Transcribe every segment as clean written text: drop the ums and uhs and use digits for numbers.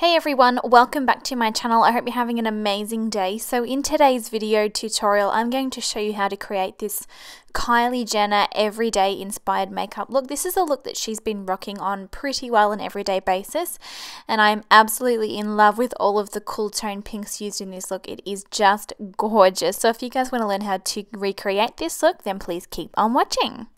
Hey everyone, welcome back to my channel. I hope you're having an amazing day. So in today's video tutorial, I'm going to show you how to create this Kylie Jenner everyday inspired makeup look. This is a look that she's been rocking on pretty well on an everyday basis, and I'm absolutely in love with all of the cool tone pinks used in this look. It is just gorgeous. So if you guys want to learn how to recreate this look, then please keep on watching.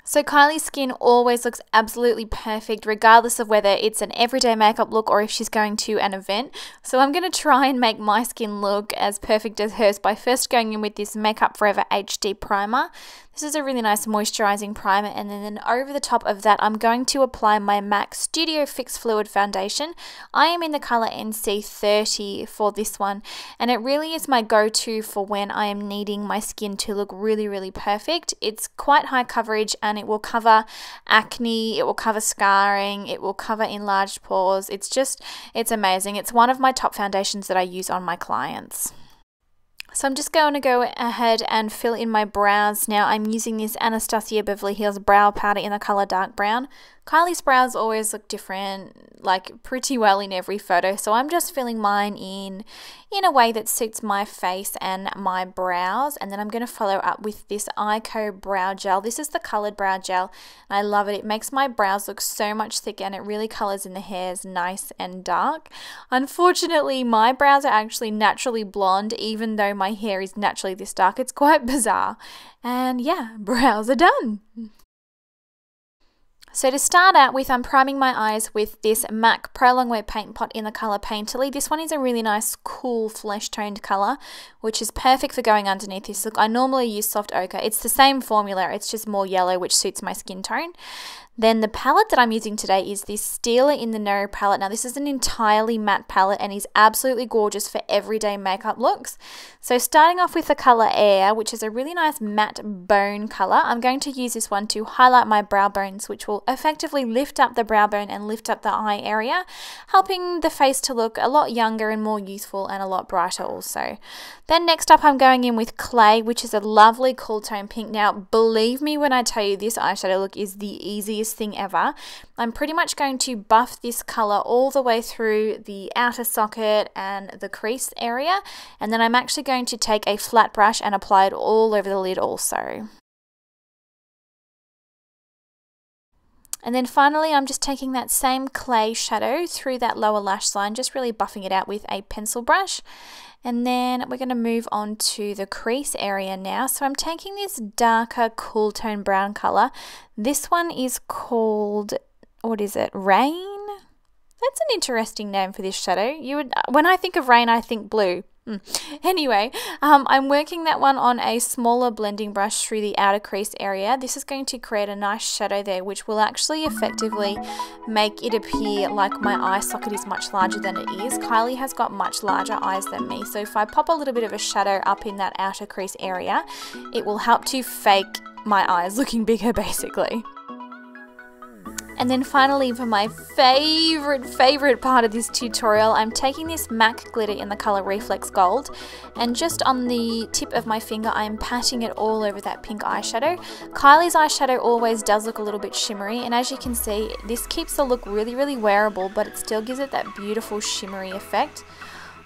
So Kylie's skin always looks absolutely perfect regardless of whether it's an everyday makeup look or if she's going to an event. So I'm going to try and make my skin look as perfect as hers by first going in with this Makeup Forever HD primer. This is a really nice moisturizing primer, and then over the top of that I'm going to apply my MAC Studio Fix Fluid Foundation. I am in the color NC30 for this one, and it really is my go-to for when I am needing my skin to look really perfect. It's quite high coverage and it will cover acne, it will cover scarring, it will cover enlarged pores. It's amazing. It's one of my top foundations that I use on my clients. So I'm just going to go ahead and fill in my brows now. I'm using this Anastasia Beverly Hills brow powder in the color dark brown. Kylie's brows always look different, like pretty well in every photo, so I'm just filling mine in a way that suits my face and my brows, and then I'm going to follow up with this Eyeliner brow gel. This is the colored brow gel, and I love it. It makes my brows look so much thicker, and it really colors in the hairs nice and dark. Unfortunately, my brows are actually naturally blonde, even though my hair is naturally this dark. It's quite bizarre. And yeah, brows are done. So to start out with, I'm priming my eyes with this MAC Pro Longwear Paint Pot in the colour Painterly. This one is a really nice, cool, flesh-toned colour, which is perfect for going underneath this look. I normally use soft ochre. It's the same formula, it's just more yellow, which suits my skin tone. Then the palette that I'm using today is this Stila in the No palette. Now this is an entirely matte palette and is absolutely gorgeous for everyday makeup looks. So starting off with the colour Air, which is a really nice matte bone colour, I'm going to use this one to highlight my brow bones, which will effectively lift up the brow bone and lift up the eye area, helping the face to look a lot younger and more youthful and a lot brighter also. Then next up I'm going in with Clay, which is a lovely cool tone pink. Now believe me when I tell you this eyeshadow look is the easiest thing ever. I'm pretty much going to buff this color all the way through the outer socket and the crease area, and then I'm actually going to take a flat brush and apply it all over the lid also. And then finally I'm just taking that same Clay shadow through that lower lash line, just really buffing it out with a pencil brush. And then we're going to move on to the crease area now. So I'm taking this darker cool tone brown color. This one is called, what is it, Rain? That's an interesting name for this shadow. When I think of rain, I think blue. Anyway, I'm working that one on a smaller blending brush through the outer crease area. This is going to create a nice shadow there, which will actually effectively make it appear like my eye socket is much larger than it is. Kylie has got much larger eyes than me, so if I pop a little bit of a shadow up in that outer crease area, it will help to fake my eyes looking bigger basically. And then finally, for my favorite part of this tutorial, I'm taking this MAC glitter in the color Reflex Gold, and just on the tip of my finger I'm patting it all over that pink eyeshadow. Kylie's eyeshadow always does look a little bit shimmery, and as you can see, this keeps the look really wearable, but it still gives it that beautiful shimmery effect.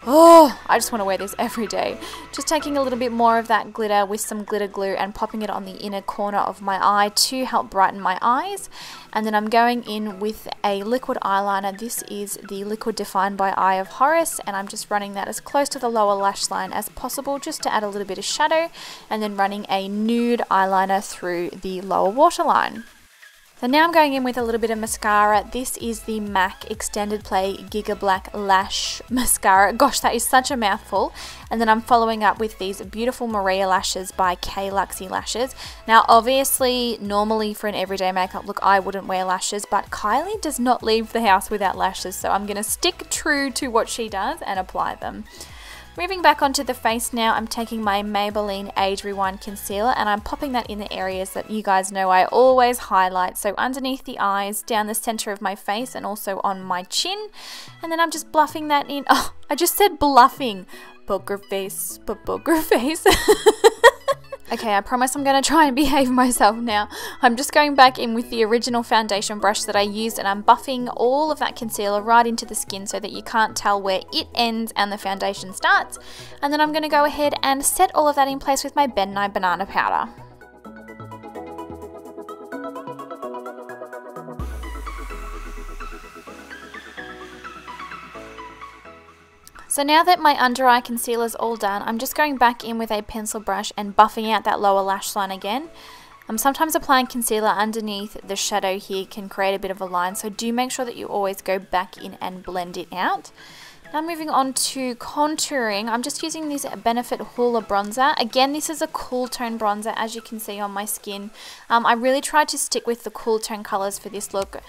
Oh, I just want to wear this every day. Just taking a little bit more of that glitter with some glitter glue and popping it on the inner corner of my eye to help brighten my eyes. And then I'm going in with a liquid eyeliner. This is the Liquid Defined by Eye of Horus, and I'm just running that as close to the lower lash line as possible just to add a little bit of shadow, and then running a nude eyeliner through the lower waterline. So now I'm going in with a little bit of mascara. This is the MAC Extended Play Gigablack Lash Mascara. Gosh, that is such a mouthful. And then I'm following up with these beautiful Maria lashes by KLuxe lashes. Now obviously, normally for an everyday makeup look, I wouldn't wear lashes, but Kylie does not leave the house without lashes, so I'm going to stick true to what she does and apply them. Moving back onto the face now, I'm taking my Maybelline Age Rewind Concealer and I'm popping that in the areas that you guys know I always highlight. So underneath the eyes, down the center of my face, and also on my chin. And then I'm just bluffing that in. Oh, I just said bluffing. Poker face, poker face. Okay, I promise I'm going to try and behave myself now. I'm just going back in with the original foundation brush that I used, and I'm buffing all of that concealer right into the skin so that you can't tell where it ends and the foundation starts. And then I'm going to go ahead and set all of that in place with my Nye Banana Powder. So now that my under eye concealer is all done, I'm just going back in with a pencil brush and buffing out that lower lash line again. Sometimes applying concealer underneath the shadow here can create a bit of a line, so do make sure that you always go back in and blend it out. Now moving on to contouring, I'm just using this Benefit Hoola bronzer. Again, this is a cool tone bronzer, as you can see on my skin. I really tried to stick with the cool tone colours for this look.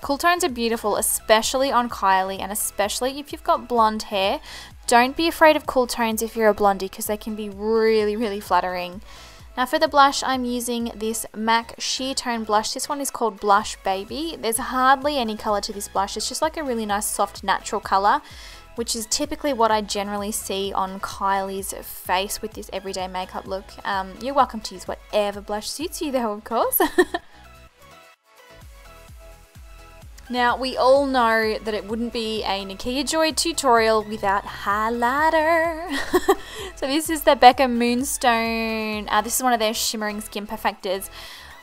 Cool tones are beautiful, especially on Kylie, and especially if you've got blonde hair. Don't be afraid of cool tones if you're a blondie, because they can be really, really flattering. Now for the blush, I'm using this MAC Sheetone blush. This one is called Blushbaby. There's hardly any colour to this blush. It's just like a really nice soft natural colour, which is typically what I generally see on Kylie's face with this everyday makeup look. You're welcome to use whatever blush suits you though, of course. Now, we all know that it wouldn't be a Nikkia Joy tutorial without highlighter. So this is the Becca Moonstone. This is one of their shimmering skin perfectors.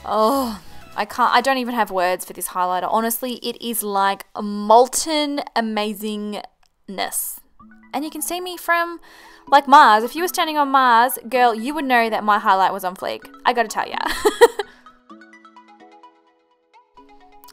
Oh, I don't even have words for this highlighter. Honestly, it is like a molten amazingness. And you can see me from like Mars. If you were standing on Mars, girl, you would know that my highlight was on fleek. I gotta tell ya.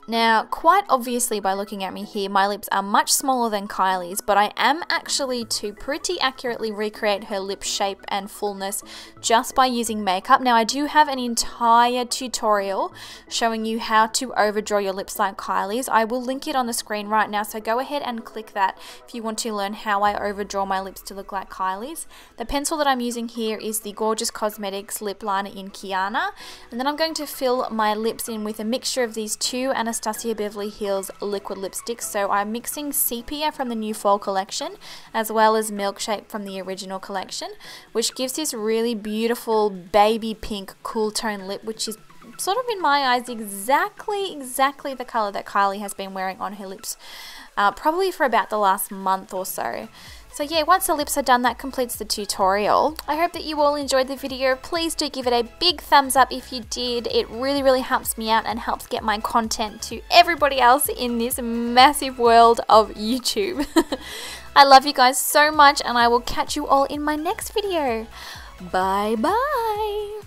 Now, quite obviously by looking at me here, my lips are much smaller than Kylie's, but I am actually to pretty accurately recreate her lip shape and fullness just by using makeup. Now, I do have an entire tutorial showing you how to overdraw your lips like Kylie's. I will link it on the screen right now, so go ahead and click that if you want to learn how I overdraw my lips to look like Kylie's. The pencil that I'm using here is the Gorgeous Cosmetics lip liner in Kiana, and then I'm going to fill my lips in with a mixture of these two Anastasia Beverly Hills liquid lipsticks. So I'm mixing Sepia from the new fall collection as well as Milkshake from the original collection, which gives this really beautiful baby pink cool tone lip, which is sort of in my eyes exactly the colour that Kylie has been wearing on her lips probably for about the last month or so. So yeah, once the lips are done, that completes the tutorial. I hope that you all enjoyed the video. Please do give it a big thumbs up if you did. It really helps me out and helps get my content to everybody else in this massive world of YouTube. I love you guys so much, and I will catch you all in my next video. Bye bye.